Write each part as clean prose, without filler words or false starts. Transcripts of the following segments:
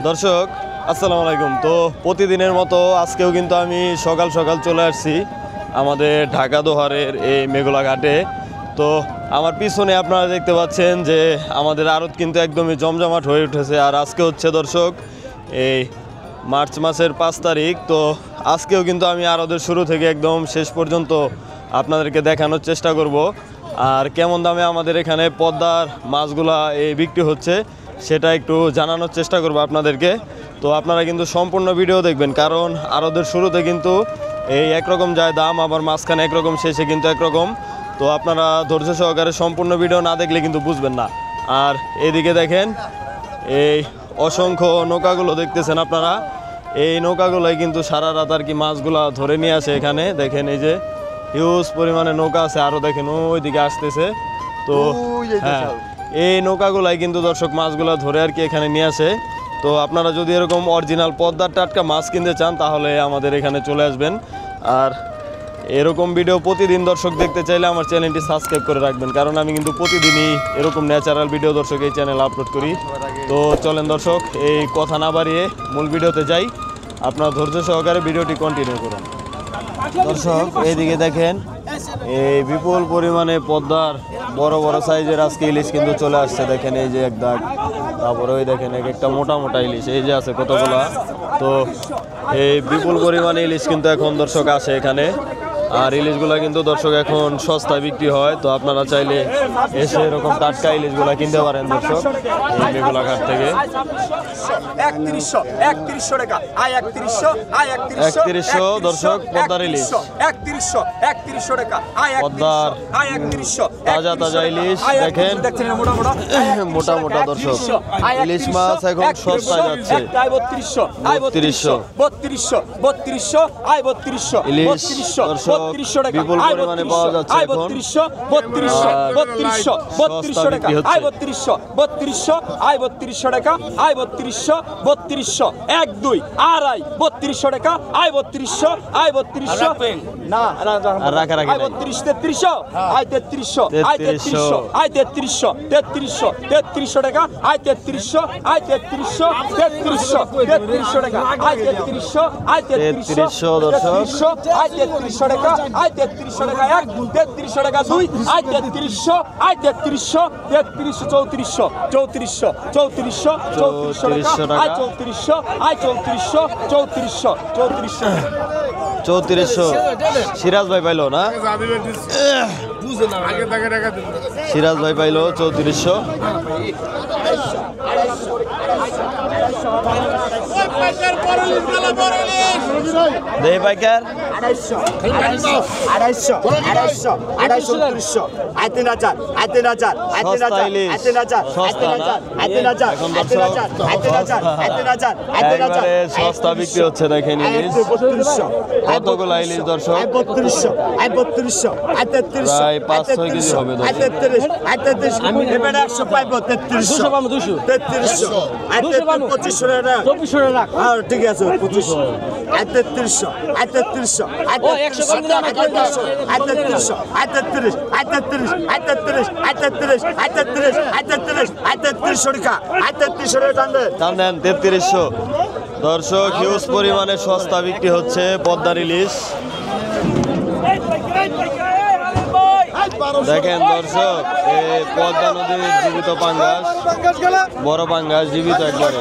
দর্শক আসসালামু আলাইকুম। তো প্রতিদিনের মতো আজকেও কিন্তু আমি সকাল সকাল চলে আসছি আমাদের ঢাকা দোহারের এই মেঘলা ঘাটে। তো আমার পিছনে আপনারা দেখতে পাচ্ছেন যে আমাদের আড়ত কিন্তু একদমই জমজমাট হয়ে উঠেছে। আর আজকে হচ্ছে দর্শক এই মার্চ মাসের 5 তারিখ। তো আজকেও কিন্তু আমি আড়তের শুরু থেকে একদম শেষ পর্যন্ত আপনাদেরকে দেখানোর চেষ্টা করব আর কেমন দামে আমাদের এখানে পদ্মার মাছগুলা বিক্রি হচ্ছে সেটা একটু জানানোর চেষ্টা করব আপনাদেরকে। তো আপনারা কিন্তু সম্পূর্ণ ভিডিও দেখবেন, কারণ আড়তের শুরুতে কিন্তু এই একরকম যায় দাম, আবার মাঝখানে একরকম, শেষে কিন্তু একরকম। তো আপনারা ধৈর্য সহকারে সম্পূর্ণ ভিডিও না দেখলে কিন্তু বুঝবেন না। আর এদিকে দেখেন এই অসংখ্য নৌকাগুলো দেখতেছেন আপনারা, এই নৌকাগুলোই কিন্তু সারা রাত আর কি মাছগুলা ধরে নিয়ে আসে এখানে। দেখেন এই যে হিউজ পরিমাণে নৌকা আছে, আরও দেখেন ওইদিকে আসতেছে। তো হ্যাঁ, এই নৌকাগুলাই কিন্তু দর্শক মাছগুলা ধরে আর কি এখানে নিয়ে আসে। তো আপনারা যদি এরকম অরিজিনাল পদ্মার টাটকা মাছ কিনতে চান তাহলে আমাদের এখানে চলে আসবেন। আর এরকম ভিডিও প্রতিদিন দর্শক দেখতে চাইলে আমার চ্যানেলটি সাবস্ক্রাইব করে রাখবেন, কারণ আমি কিন্তু প্রতিদিনই এরকম ন্যাচারাল ভিডিও দর্শক এই চ্যানেল আপলোড করি। তো চলেন দর্শক, এই কথা না বাড়িয়ে মূল ভিডিওতে যাই, আপনারা ধৈর্য সহকারে ভিডিওটি কন্টিনিউ করুন। দর্শক এইদিকে দেখেন এই বিপুল পরিমাণে পদ্মার বড় বড় সাইজের আজকে ইলিশ কিন্তু চলে আসছে। দেখেন এই যে এক দাগ, তারপরে ওই দেখেন এক একটা মোটা মোটা ইলিশ এই যে আছে কতগুলা। তো এই বিপুল পরিমাণে ইলিশ কিন্তু এখন দর্শক আসে এখানে। আর ইলিশগুলা কিন্তু দর্শক এখন সস্তায় বিক্রি হয়। তো আপনারা চাইলে এসে এরকম টাটকা ইলিশগুলা কিনতে পারেন দর্শক এই মেঘলা ঘাট থেকে। 3100 টাকা, 3100 দর্শক পদ্মার ইলিশ, 3100 টাকা, পদ্মার তাজা তাজা ইলিশ দেখেন মোটা মোটা দর্শক ইলিশ মাছ এখন সস্তায় যাচ্ছে। 3200 ইলিশ দর্শক বিপুল পরিমাণে পাওয়া যাচ্ছে এখন। 3200 টাকা, 3200 টাকা, 3200 1 2 আড়াই 3200 টাকা, 3200 না রাখা 32 3300 3300 টাকা, 3300 টাকা, 3300 দর্শক 3300 টাকা, 3300 টাকা 1 3300 টাকা 2 3300 3400 সিরাজ ভাই পাইলো না, সিরাজ ভাই পাইলো 3400। দেই পাইকার 250 সস্তা বিক্রি হচ্ছে। দেখেন ইলিশ কতগুলা ইলিশ দর্শক, প্রায় 5-6 কেজি হবে ঠিক আছে 2500 3300 টান দেন 3300 দর্শক। হিউজ পরিমাণে সস্তা বিক্রি হচ্ছে পদ্মার ইলিশ। দেখেন দর্শক এই পদ্মা নদীর জীবিত পাঙ্গাস, বড় পাঙ্গাস জীবিত একবারে।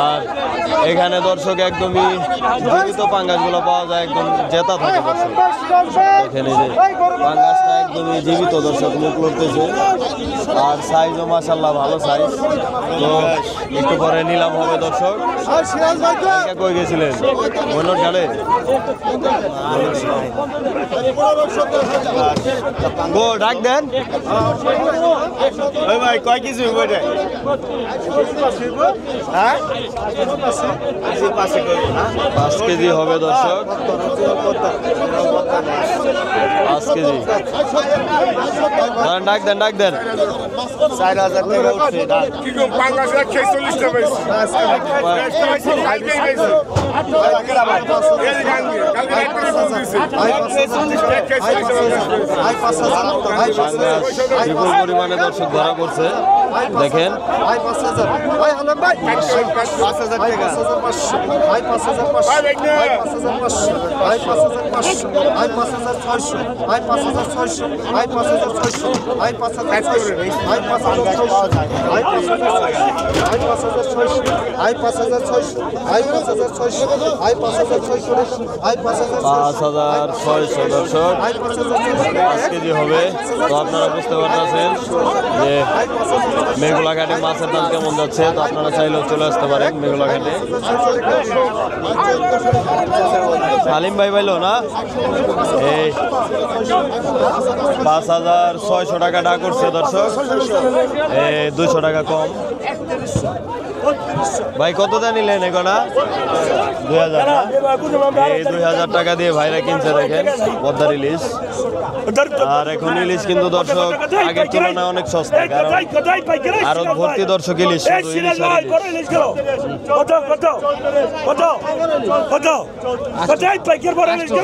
আর এখানে দর্শক একদমই জীবিত পাঙ্গাসগুলো পাওয়া যায়, একদম জেতা থাকে দর্শক। এখানে যে পাঙ্গাসটা একদমই জীবিত দর্শক, মুখ করতেছে। আর সাইজও মাশাআল্লাহ ভালো সাইজ। তো একটু পরে নিলাম হবে দর্শক। কই গেছিলেন মনোর গালে গো ডাক দেন ওই ভাই কয় কেজি হবে এটা? হ্যাঁ 5 কেজি হবে দর্শক, 5 কেজি। ডাক দেন 4000 টাকা উঠছে। বিপুল পরিমাণে দর্শক ধরা পড়ছে। দেখেন ভাই 5000 ভাই হলাম ভাই 5000 টাকা 5500 ভাই 5500 ভাই 5500 ভাই 5500 ভাই 5600 ভাই 5600 ভাই 5600 ভাই 5600 ভাই 5600 ভাই 5600 ভাই 5600 ভাই 5600 ভাই 5600 ভাই 5600 দর্শক 5 কেজি হবে। তো আপনারা বুঝতে পারতেছেন যে মেঘলাঘাটে মাছের দাম কেমন যাচ্ছে। তো আপনারা চাইলেও চলে আসতে পারেন মেঘলাঘাটে। সালিম ভাই পাইলো না এই 5600 টাকা ডাক করছে দর্শক, 200 টাকা কম। ভাই কত দা নিলেন এগোনা? 2000 না? এই 2000 টাকা দিয়ে ভাইরা কিনছে দেখেন পদ্মার ইলিশ। আর এখন ইলিশ কিন্তু দর্শক আগের তুলনায় অনেক সস্তা, কারণ আরো ভর্তি দর্শক ইলিশ শুধু ইলিশ আর ইলিশ।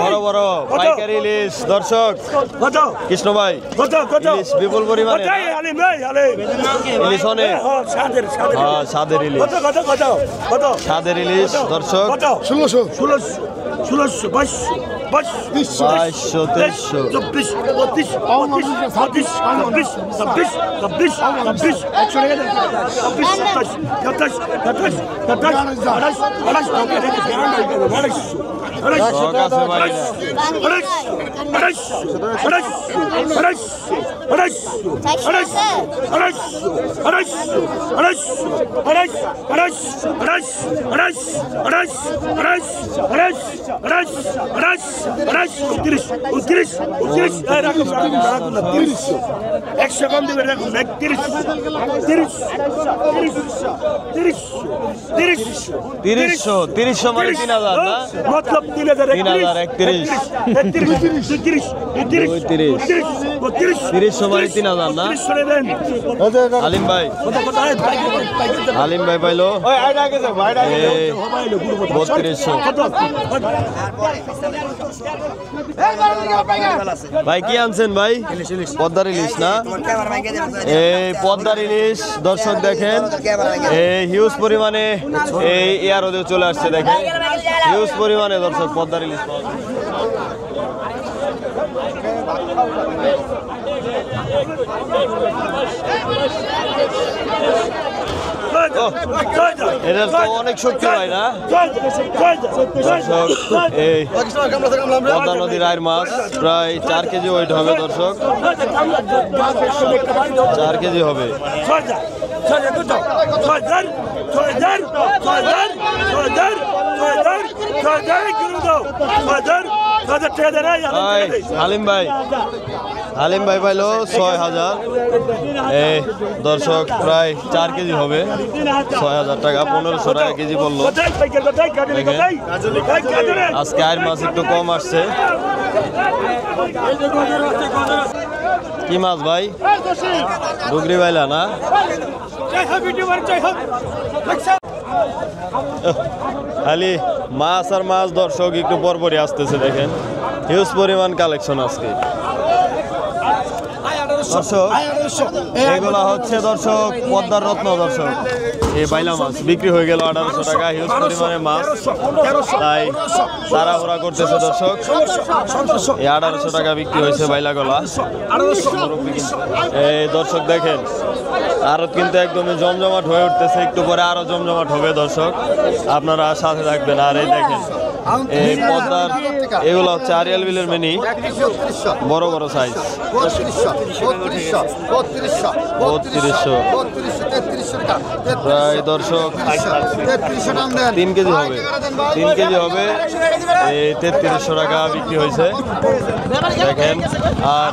বড় বড় পাইকারি ইলিশ দর্শক। কৃষ্ণ ভাই ইলিশ বিপুল পরিমাণে, ইলিশ অনেক স্বাদের ইলিশ, স্বাদের ইলিশ দর্শক। 1600 2200 একশো কম দেবে রাখুন 300 মানে 3000 না? মতলব 3031 300 মানে 3000 না? আলিম ভাই পাইলো 3200। ভাই কি আনছেন ভাই? পদ্মার ইলিশ না? এই পদ্মার ইলিশ দর্শক দেখেন এই হিউজ পরিমাণে এই এয়ারোদে চলে আসছে দেখেন, হিউজ পরিমাণে দর্শক পদ্মার ইলিশ পাওয়া যায়। এদের তো অনেক শক্তি হয় না দর্শক। এই পদ্মা নদীর আয়ের মাছ প্রায় 4 কেজি ওয়েট হবে দর্শক, 4 কেজি হবে। হালিম ভাই পাইলো 6000। এই দর্শক প্রায় 4 কেজি হবে, 6000 টাকা, 1500 টাকা কেজি বললো। আজকে আয়ের মাছ একটু কম আসছে। কি মাছ ভাই? ডুগরি বাইলা না? খালি মাছ আর মাছ দর্শক একটু পরপরই আসতেছে দেখেন, হিউজ পরিমাণ কালেকশন আজকে দর্শক। এগুলা হচ্ছে দর্শক পদ্মার রত্ন দর্শক। এই বাইলা মাছ বিক্রি হয়ে গেল 1800 টাকা, হিউজ পরিমাণে মাছ, তাই তাড়াহুড়া করতেছে দর্শক। এই 1800 টাকা বিক্রি হয়েছে বাইলা গলা। এই দর্শক দেখেন আরো কিন্তু একদমই জমজমাট হয়ে উঠতেছে, একটু পরে আরো জমজমাট হবে দর্শক, আপনারা সাথে থাকবেন। আর এই দেখেন এই পদ্মার এগুলো হচ্ছে আরিয়াল বিলের মিনি, বড় বড় সাইজ, 3200 প্রায় দর্শক 3 কেজি হবে, 3 কেজি হবে। এই 3300 টাকা বিক্রি হয়েছে দেখেন। আর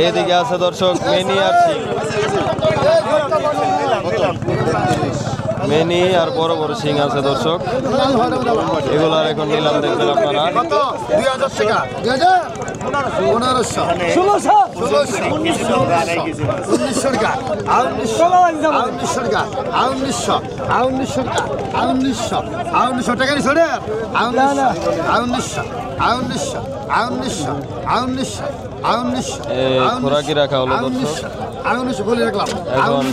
এদিকে আছে দর্শক মেনি আর শিং, মেনি আর বড় বড় শিং আছে দর্শক। এগুলার এখন নিলাম দেখবেন আপনারা। 2000 টাকা 1500 1900 টাকা 1900 টাকা 1900 টাকা নি ছোড়ে 1900 খোরাকি রাখা হলো দর্শক। আমি 1900 বলে রাখলাম। আমি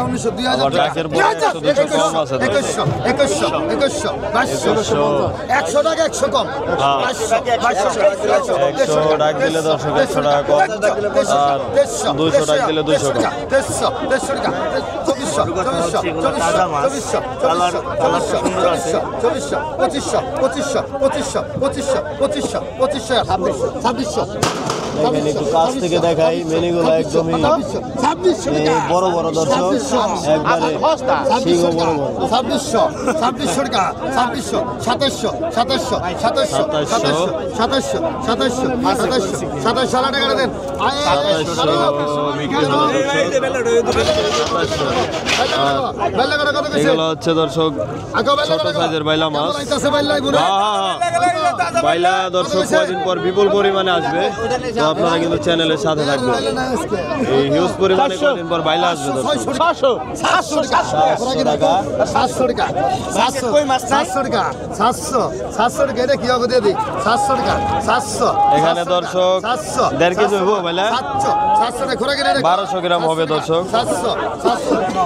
1900 আবার ডাকের পরে 100 কম আছে দর্শক। 2100 100 টাকা 100 কম। 100 ডাক দিলে দর্শক 100 টাকা কম, আর 200 ডাক দিলে 200 কম। 150 টাকা 2400 দেখেন একটু কাছ থেকে দেখাই, মেনিগুলো একদমই এই বড় বড় দর্শক, একবারে সিংহ বড় বড়। 2600 টাকা 2700 2700 টাকা দেন। 2700 বিক্রি হলো দর্শক। এগুলো হচ্ছে দর্শক ছোট সাইজের বাইলা মাছ। বাইলা দর্শক কয়দিন পর বিপুল পরিমাণে আসবে, তো আপনারা কিন্তু চ্যানেলের সাথে থাকবেন। এই হিউজ পরিমাণে কয়দিন পর বাইলা আসবে দর্শক। 700 টাকা এটা কি হবে দিয়ে দিই। 700 টাকা 700 এখানে দর্শক 1.5 কেজি হইব বাইলা, 700 টাকা ঘোরা কিনে 1200 গ্রাম হবে দর্শক 700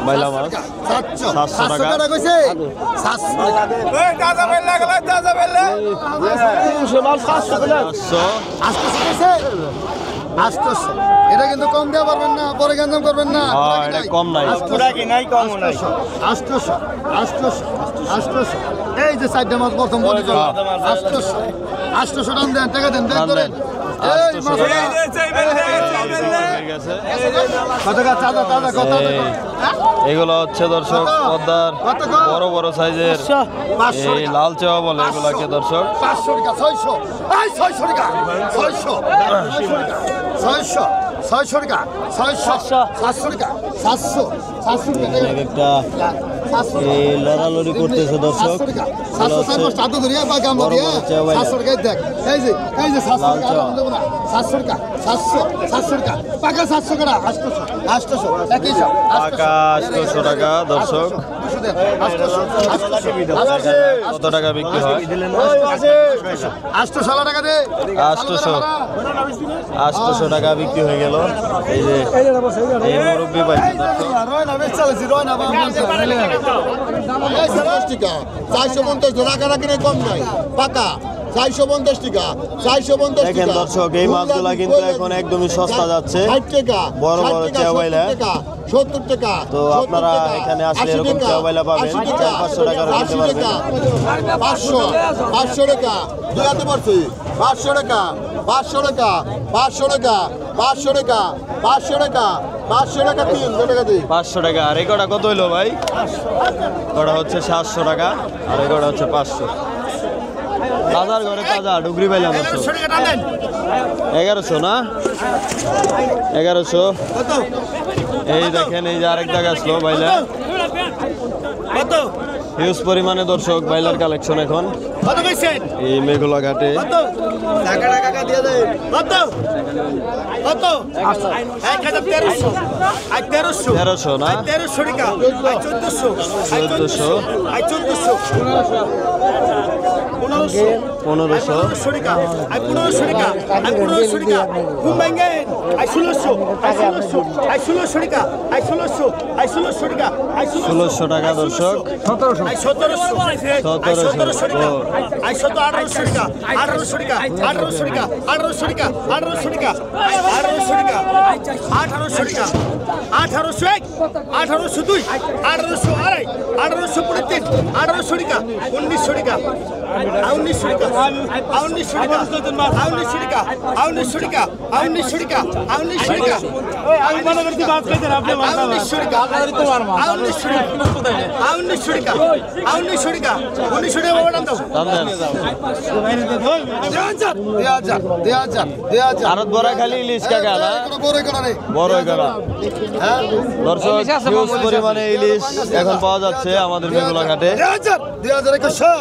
বাইলা মাছ। 700 টাকা কইছে 700 টাকা 800 এটা কিন্তু কম দেওয়া পারবেন না, পরে গঞ্জাম করবেন না। এটা কম নাই, 800 এই যে সাইডটা মাছ প্রথম বলে 800 টাকা দেন, টাকা দেন, দেন করেন। এগুলো হচ্ছে দর্শক পদ্মার বড় বড় সাইজের এই লাল চাওয়া বলে এগুলাকে দর্শক। 500 টাকা 600 600 টাকা 600 টাকা 700 টাকা 700 একটা এই লড়ালড়ি করতেছে দর্শক। 700 টাকা ধরিয়া বা গাম ধরিয়া 700 টাকা দেখ। এই যে 700 টাকা দেব না। 700 টাকা 700 টাকা পাকা 700 টাকা 800 পাকা 800 টাকা দর্শক। কত টাকা বিক্রি হয়? 800 টাকা দে। 800 টাকা বিক্রি হয়ে গেল। এই যে এই মুরব্বি পাইছে দর্শক। 450 টাকা রাখা কম নাই পাকা 450 টাকা 450 দেখেন দর্শক এই মাছগুলা কিন্তু এখন একদমই সস্তা যাচ্ছে। 60 টাকা বড় বড় চেওয়াইলা 70 টাকা। তো আপনারা এখানে আসলে এরকম চেওয়াইলা পাবেন 400-500 টাকার কিনতে পারবেন। 500 টাকা দিলাতে পারছি 500 টাকা 500 টাকা 500 টাকা 500 টাকা 500 টাকা 500 টাকা 3 টাকা দিই 500 টাকা। আর এই কটা কত হইলো ভাই? কটা হচ্ছে 700 টাকা আর এই কটা হচ্ছে 500। তাজার ঘরে তাজা ডুগরি পাইলাম 1100 না 1100। এই দেখেন এই যে আরেক জায়গা আসলো বাইলা, হিউজ পরিমাণে দর্শক বাইলার কালেকশন এখন এই মেঘলা ঘাটে। 1300 না 1400 1600 টাকা দর্শক। 1900 আরত বড় খালি ইলিশ কাকা না বড় গড়া দর্শক হিউজ পরিমাণে ইলিশ এখন পাওয়া যাচ্ছে আমাদের মেঘলা ঘাটে।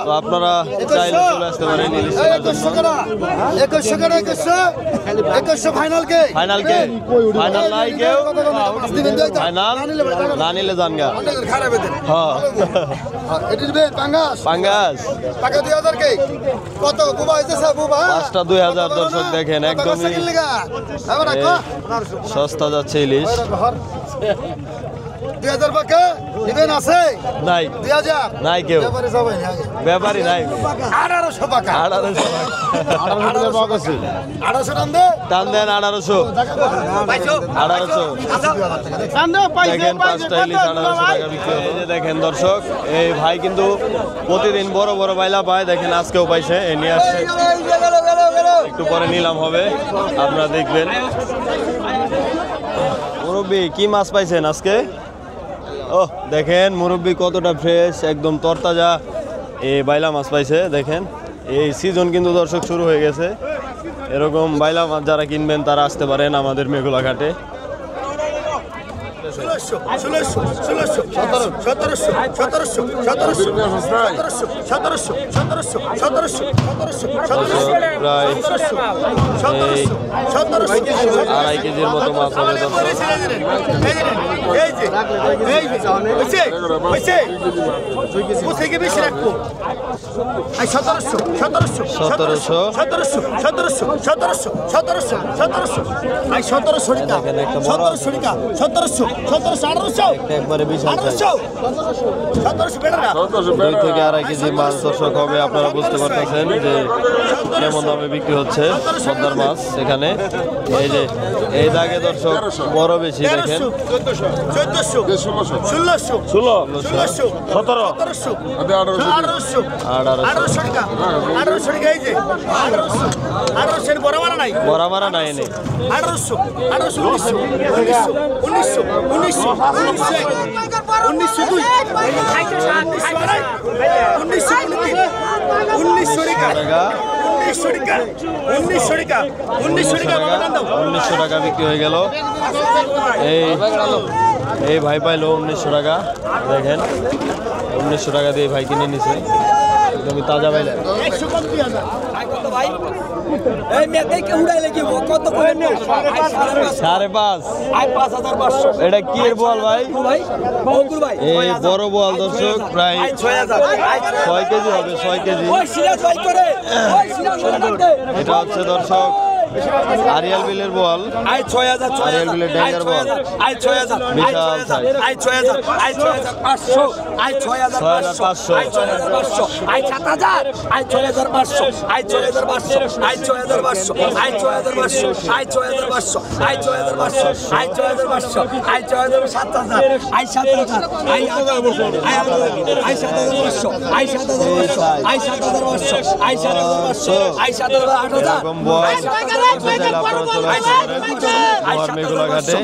তো আপনারা চাইলে চলে আসতে পারেন ইলিশ কেনার জন্য। 2100 ফাইনাল কে ফাইনাল কে ফাইনাল নাই কেউ ফাইনাল না নিলে জানগা হ্যাঁ পাঙ্গাস টাকা 2000 কে কত বুবা হইতেছে বুবা 5টা 2000 দর্শক দেখেন একদমই সস্তা যাচ্ছে ইলিশ 2000 টাকা নিবেন আছে নাই 2000 নাই কেউ ব্যাপারে সবাই ব্যাপারই নাই 1800 টাকা 1800 1800 টান দে টান দেন 1800 দেখেন 5টা ইলিশ 1800 টাকা বিক্রি হলো। এই যে দেখেন দর্শক এই ভাই কিন্তু প্রতিদিন বড় বড় বাইলা পায় দেখেন আজকেও পাইছে এ নিয়ে আসছে একটু পরে নিলাম হবে আপনারা দেখবেন। মুরব্বি কি মাছ পাইছেন আজকে? ও দেখেন মুরব্বি কতটা ফ্রেশ একদম তরতাজা এই বাইলা মাছ পাইছে দেখেন। এই সিজন কিন্তু দর্শক শুরু হয়ে গেছে, এরকম বাইলা মাছ যারা কিনবেন তারা আসতে পারেন আমাদের মেঘলা ঘাটে। 2.5 কেজির মতো মাছ হবে একবারে বিশাল সাইজ 2 থেকে 2.5 কেজি মাছ দর্শক হবে। আপনারা বুঝতে পারতেছেন যে কেমন দামে বিক্রি হচ্ছে পদ্মার মাছ এখানে। এই যে এই দাগে দর্শক বড় বেশি দেখেন 1800 বড় মারা নাই এনে 1900 টাকা বিক্রি হয়ে গেল। এই ভাই পাইলো 1900 টাকা দেখেন 1900 টাকা দিয়ে ভাই কিনে নিছে একদমই তাজা পাইলে। সাড়ে পাঁচ এটা কি এর বোয়াল ভাই? এই বড় বোয়াল দর্শক প্রায় 6 কেজি হবে 6 কেজি। এটা হচ্ছে দর্শক আরিয়াল বিলের বল আরিয়াল বিলের ড্যাঙ্গার বল বিশাল সাইজ 7,000 মেঘলা ঘাটে।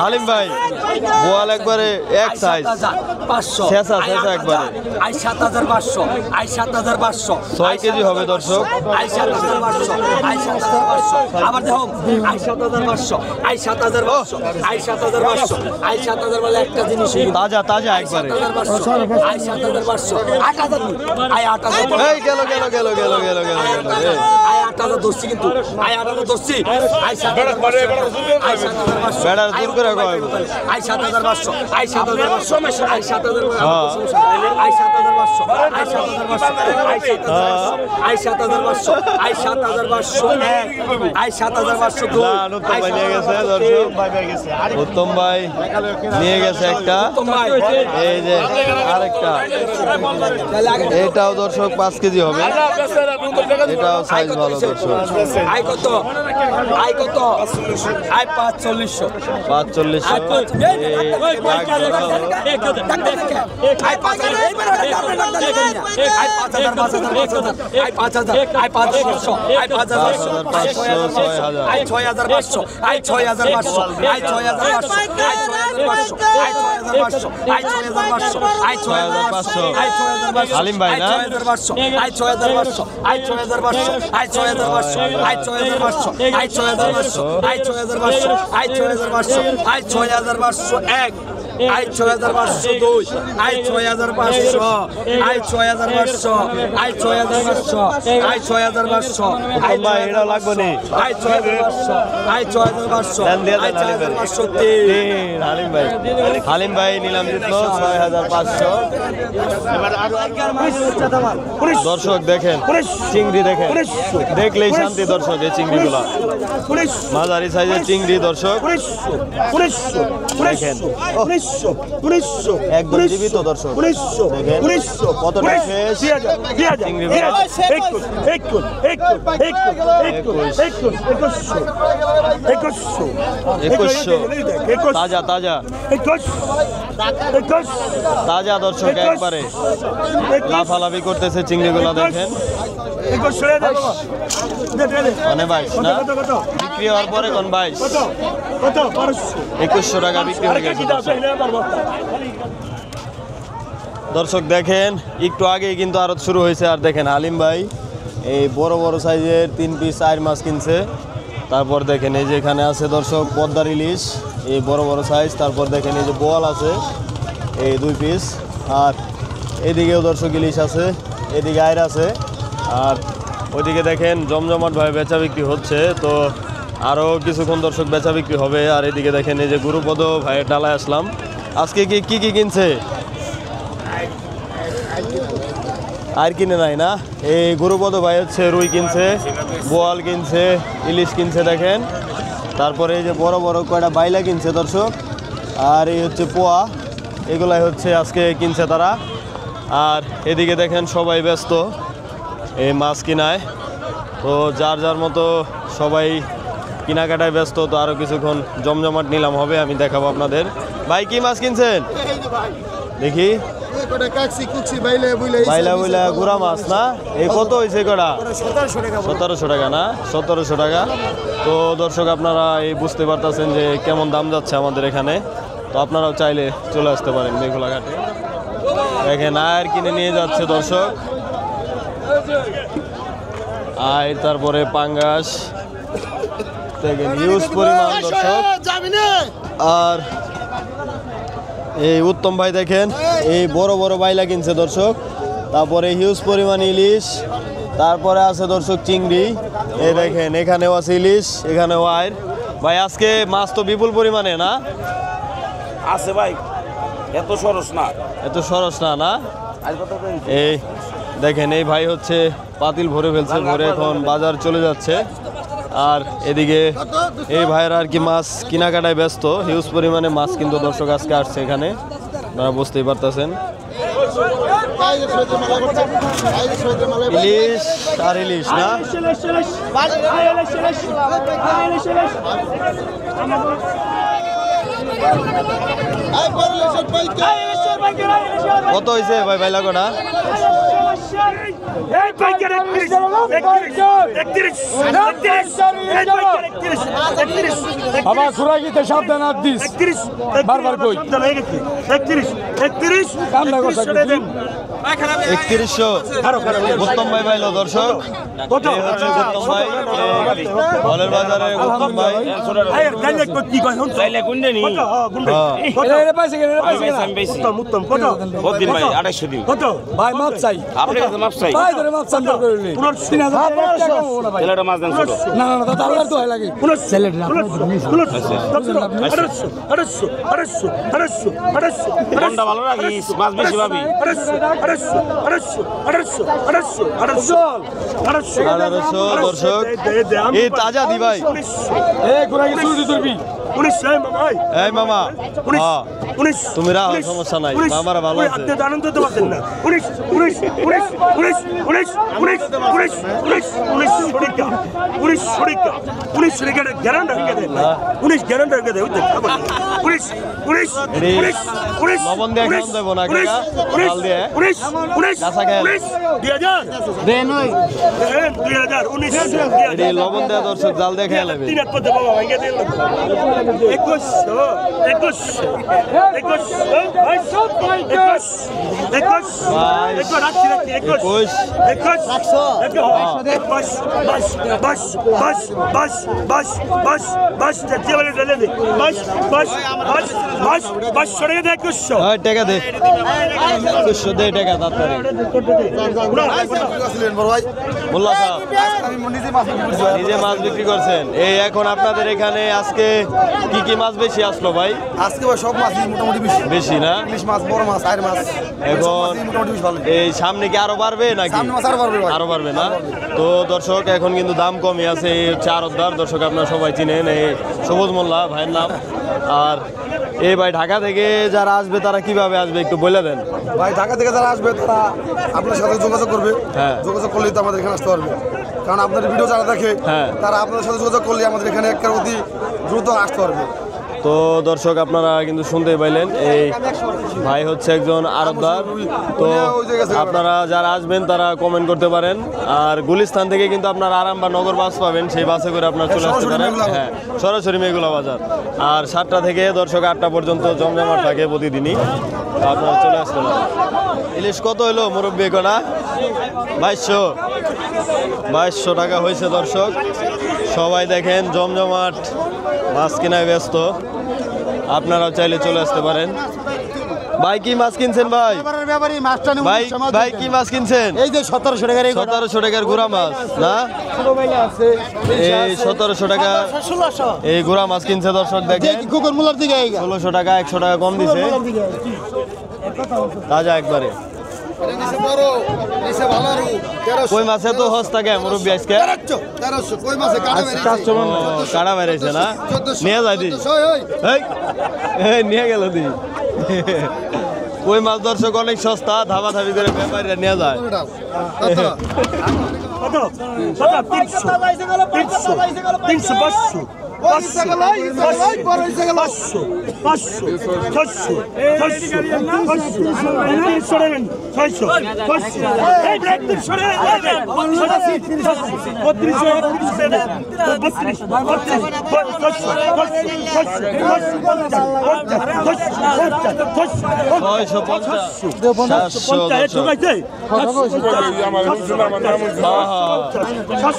হালিম ভাই বোয়াল একবারে এক সাইজ 6 কেজি হবে দর্শক। আবার দেখো 7,500 বলে একটা জিনিস তাজা তাজা একবারে 8,000 এই গেল গেল গেল গেল গেল গেল গেল 8,000 ধরছি কিন্তু 8,000 ধরছি বেড়ার দূর করে কয় 7,500 উত্তম ভাই নিয়ে গেছে একটা। এই যে আরেকটা এটাও দর্শক 5 কেজি হবে, এটাও সাইজ ভালো দর্শক। আই কত 4500 হালিম ভাই না 6,500 6,500 I 6502 I 6500 I 6500 I 6500 I 6500 উত্তম ভাই এটা লাগবে নি আই 6500 আই 6500 দেন দিয়ে আই দেন হালিম ভাই 6503 হালিম ভাই নিলাম দিত 6500 দর্শক দেখেন চিংড়ি দেখেন দেখলেই শান্তি দর্শক এই চিংড়িগুলা মাঝারি সাইজের চিংড়ি দর্শক দেখেন একদম জীবিত দর্শক দেখেন কতটা ফ্রেশ চিংড়িগুলা 2100 তাজা তাজা তাজা দর্শক একবারে লাফালাফি করতেছে চিংড়িগুলা দেখেন মানে 22 না বিক্রি হওয়ার পরে কোন 22 2100 টাকা বিক্রি হয়ে গেছে দর্শক দেখেন একটু আগেই কিন্তু আড়ত শুরু হয়েছে আর দেখেন হালিম ভাই এই বড় বড় সাইজের 3 পিস 4 মাছ কিনছে তারপর দেখেন এই যে এখানে আছে দর্শক পদ্মার ইলিশ এই বড় বড় সাইজ তারপর দেখেন এই যে বোয়াল আছে এই 2 পিস আর এদিকেও দর্শক ইলিশ আছে এদিকে আইর আছে আর ওইদিকে দেখেন জমজমাটভাবে বেচা বিক্রি হচ্ছে তো আরও কিছুক্ষণ দর্শক বেচা বিক্রি হবে আর এদিকে দেখেন এই যে গুরুপদ ভাইয়ের ডালায় আসলাম আজকে কি কিনছে আর কিনে নাই না এই গুরুপদ ভাই হচ্ছে রুই কিনছে বোয়াল কিনছে ইলিশ কিনছে দেখেন তারপরে এই যে বড় বড় কয়টা বাইলা কিনছে দর্শক আর এই হচ্ছে পোয়া এগুলাই হচ্ছে আজকে কিনছে তারা আর এদিকে দেখেন সবাই ব্যস্ত এই মাছ কিনায় তো যার যার মতো সবাই কেনাকাটায় ব্যস্ত তো আরও কিছুক্ষণ জমজমাট নিলাম হবে আমি দেখাবো আপনাদের ভাই কি মাছ কিনছেন দেখি বাইলা বুইলা গুড়া মাছ না এই কত হয়েছে কটা 1700 টাকা না 1700 টাকা তো দর্শক আপনারা এই বুঝতে পারতেছেন যে কেমন দাম যাচ্ছে আমাদের এখানে তো আপনারাও চাইলে চলে আসতে পারেন মেঘলা ঘাটে দেখেন আয়ের কিনে নিয়ে যাচ্ছে দর্শক আয় তারপরে পাঙ্গাস দেখেন হিউজ পরিমাণ দর্শক আর এই উত্তম ভাই দেখেন এই বড় বড় বাইলা কিনছে দর্শক তারপরে হিউজ পরিমাণ ইলিশ তারপরে আছে দর্শক চিংড়ি এই দেখেন এখানেও আছে ইলিশ এখানেও আয়ের ভাই আজকে মাছ তো বিপুল পরিমাণে না আছে ভাই এত সরস না না এই দেখেন এই ভাই হচ্ছে পাতিল ভরে ফেলছে ভরে এখন বাজার চলে যাচ্ছে আর এদিকে এই ভাইয়ের আর কি মাছ কেনাকাটায় ব্যস্ত হিউজ পরিমাণে মাছ কিন্তু দর্শক আজকে আসছে এখানে আপনারা বুঝতেই পারতেছেন ইলিশ আর ইলিশ না কত হয়েছে ভাই বাইলা কটা বাবা সুরাগিতে সাবধান আর দিস বারবার কই 31 কামনা করতে 3100 উত্তম ভাই পাইলো দর্শক এই হচ্ছে উত্তম ভাই হলের বাজারে উত্তম ভাই ভাই মাপ চাই ভাই ধরে মাপ চান করলি 3000 মাছ দেন না না দাদা আল্লাহর দোহাই লাগে ছেলেটা মনটা ভালো রাখিস মাছ বেশি পাবি 1800 দর্শক এই তাজা দি ভাই এই মামা তুমি রাখো সমস্যা নাই মামারা ভালো আছে লবণ দিয়ে খাওয়ান দেবো না কাকা চাল দিয়ে কাঁচা খেয়ে লবণ দেওয়া দর্শক জাল দিয়ে খেয়ে নেবে টাকা দে 2100 দে টাকা তাড়াতাড়ি মোল্লা সাহেব নিজে মাছ বিক্রি করছেন এই এখন আপনাদের এখানে আজকে কি কি মাছ বেশি আসলো ভাই আজকে ভাই সব মাছই মোটামুটি বেশি না ইলিশ মাছ বড় মাছ আর মাছ এখন মোটামুটি বেশ ভালো এই সামনে কি আরো বাড়বে নাকি সামনে মাছ আরো বাড়বে ভাই। আরো বাড়বে না তো দর্শক এখন কিন্তু দাম কমই আছে এই হচ্ছে আড়তদার দর্শক আপনারা সবাই চিনেন এই সবুজ মোল্লা ভাইয়ের নাম আর এই ভাই ঢাকা থেকে যারা আসবে তারা কিভাবে আসবে একটু বলে দেন ভাই ঢাকা থেকে যারা আসবে তারা আপনার সাথে যোগাযোগ করবে হ্যাঁ। যোগাযোগ করলেই তো আমাদের এখানে আসতে পারবে কারণ আপনাদের ভিডিও যারা দেখে হ্যাঁ। তারা আপনাদের সাথে যোগাযোগ করলে আমাদের এখানে একটা অতি দ্রুত আসতে পারবে তো দর্শক আপনারা কিন্তু শুনতেই পাইলেন এই ভাই হচ্ছে একজন আড়তদার তো আপনারা যারা আসবেন তারা কমেন্ট করতে পারেন আর গুলিস্তান থেকে কিন্তু আপনারা আরাম বা নগর বাস পাবেন সেই বাসে করে আপনারা চলে আসতে পারেন হ্যাঁ সরাসরি মেঘুলা বাজার আর 7টা থেকে দর্শক 8টা পর্যন্ত জমজমাট থাকে প্রতিদিনই তো আপনারা চলে আসতে পারেন ইলিশ কত হলো মুরব্বী কটা 2200 টাকা হয়েছে দর্শক সবাই দেখেন জমজমাট মাছ কেনায় ব্যস্ত আপনারাও চাইলে চলে আসতে পারেন ভাই কি মাছ কিনছেন ভাই ভাই ভাই কি মাছ কিনছেন এই যে 1700 টাকার 1700 টাকার গুড়া মাছ না এই 1700 টাকা এই গুড়া মাছ কিনছে দর্শক দেখেন কুকুর মুলার দিকে 1600 টাকা 100 টাকা কম দিছে তাজা একবারে কই মাছে তো হস্তা কে মুরব্বী আজকে 1300 কই মাছে কাড়া বেড়েছে না নিয়ে যায় দি এই নিয়ে গেল দি কই মাছ দর্শক অনেক সস্তা ধাবা ধাবি করে ব্যাপারীরা নিয়ে যায়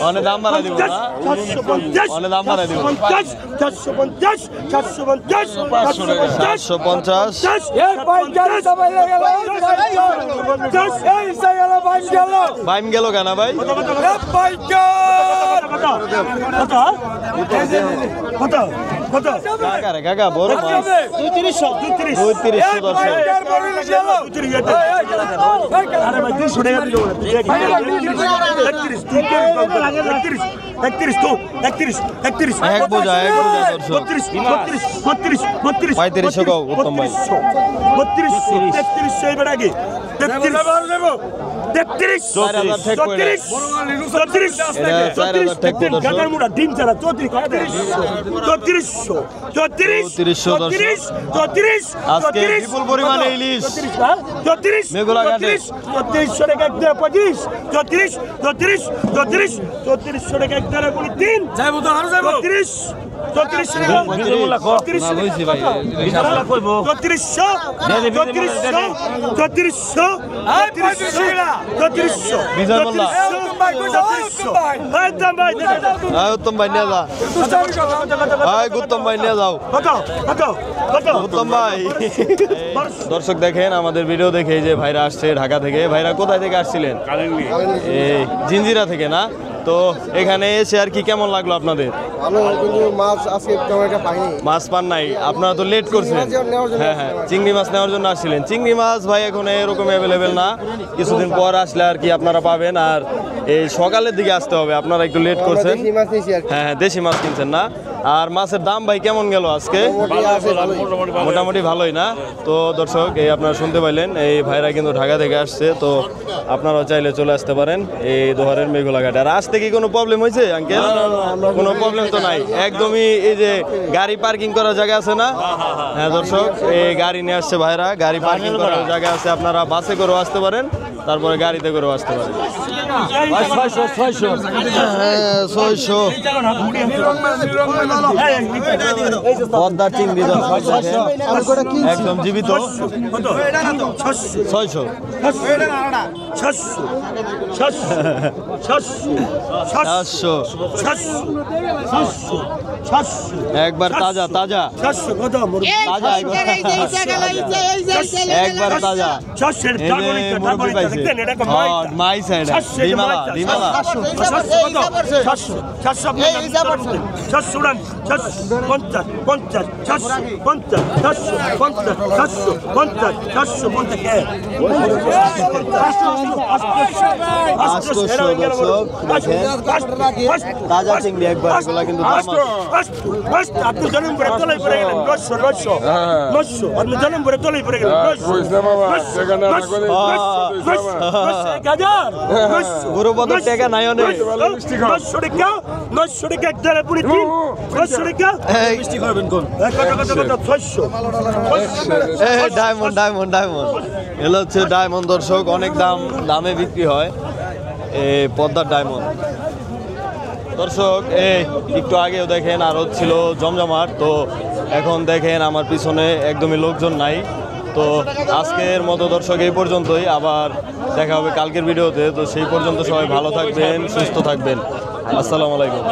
অনেক দাম বাড়াই দিব না অনেক দাম বাড়াই দিব 750 বাইম গেল কেন ভাই কাকা বড় মাছ 3500 কও উত্তম ভাই 3200 এবার আগে উত্তম ভাই নিয়ে যা উত্তম ভাই নিয়ে যাও উত্তম ভাই দর্শক দেখেন আমাদের ভিডিও দেখে যে ভাইরা আসছে ঢাকা থেকে ভাইরা কোথায় থেকে আসছিলেন এই জিঞ্জিরা থেকে না তো এখানে এসে আর কি কেমন লাগলো আপনাদের ভালো কিন্তু মাছ আজকে তেমন একটা পাইনি মাছ পান নাই আপনারা তো লেট করছিলেন হ্যাঁ হ্যাঁ চিংড়ি মাছ নেওয়ার জন্য আসছিলেন চিংড়ি মাছ ভাই এখন এরকম অ্যাভেলেবেল না কিছুদিন পর আসলে আর কি আপনারা পাবেন আর এই সকালের দিকে আসতে হবে আপনারা একটু লেট করছেন হ্যাঁ হ্যাঁ দেশি মাছ কিনছেন না আর মাছের দাম ভাই কেমন গেল আজকে মোটামুটি ভালোই না তো দর্শক এই আপনারা শুনতে পাইলেন এই ভাইরা কিন্তু ঢাকা থেকে আসছে তো আপনারাও চাইলে চলে আসতে পারেন এই দোহারের মেঘলা ঘাটে আর আসতে কি কোনো প্রবলেম হয়েছে আঙ্কেল কোনো প্রবলেম তো নাই একদমই এই যে গাড়ি পার্কিং করার জায়গা আছে না হ্যাঁ দর্শক এই গাড়ি নিয়ে আসছে ভাইরা গাড়ি পার্কিং করার জায়গা আছে আপনারা বাসে করেও আসতে পারেন তারপরে গাড়িতে করেও আসতে পারেন ছয়শো পদ্মা চিংড়ি একদম জীবিত 600 একবার তাজা তাজা তাজা একবার তাজা মাই সাইড ডিমালা ডিমালা 800 দর্শক দেখেন তাজা চিংড়ি একবার এগুলা কিন্তু দাম আছে আপনি জন্ম করে তলাই পড়ে গেলেন 900 আপনি জন্ম করে তলাই পড়ে গেলেন গুরুপদর টাকা নাই অনেক ডায়মন্ড ডায়মন্ড ডায়মন্ড এগুলো হচ্ছে ডায়মন্ড দর্শক অনেক দামে বিক্রি হয় এই পদ্মার ডায়মন্ড দর্শক এই একটু আগেও দেখেন আর ছিল জমজমাট তো এখন দেখেন আমার পিছনে একদমই লোকজন নাই তো আজকের মতো দর্শক এই পর্যন্তই আবার দেখা হবে কালকের ভিডিওতে তো সেই পর্যন্ত সবাই ভালো থাকবেন সুস্থ থাকবেন আসসালামু আলাইকুম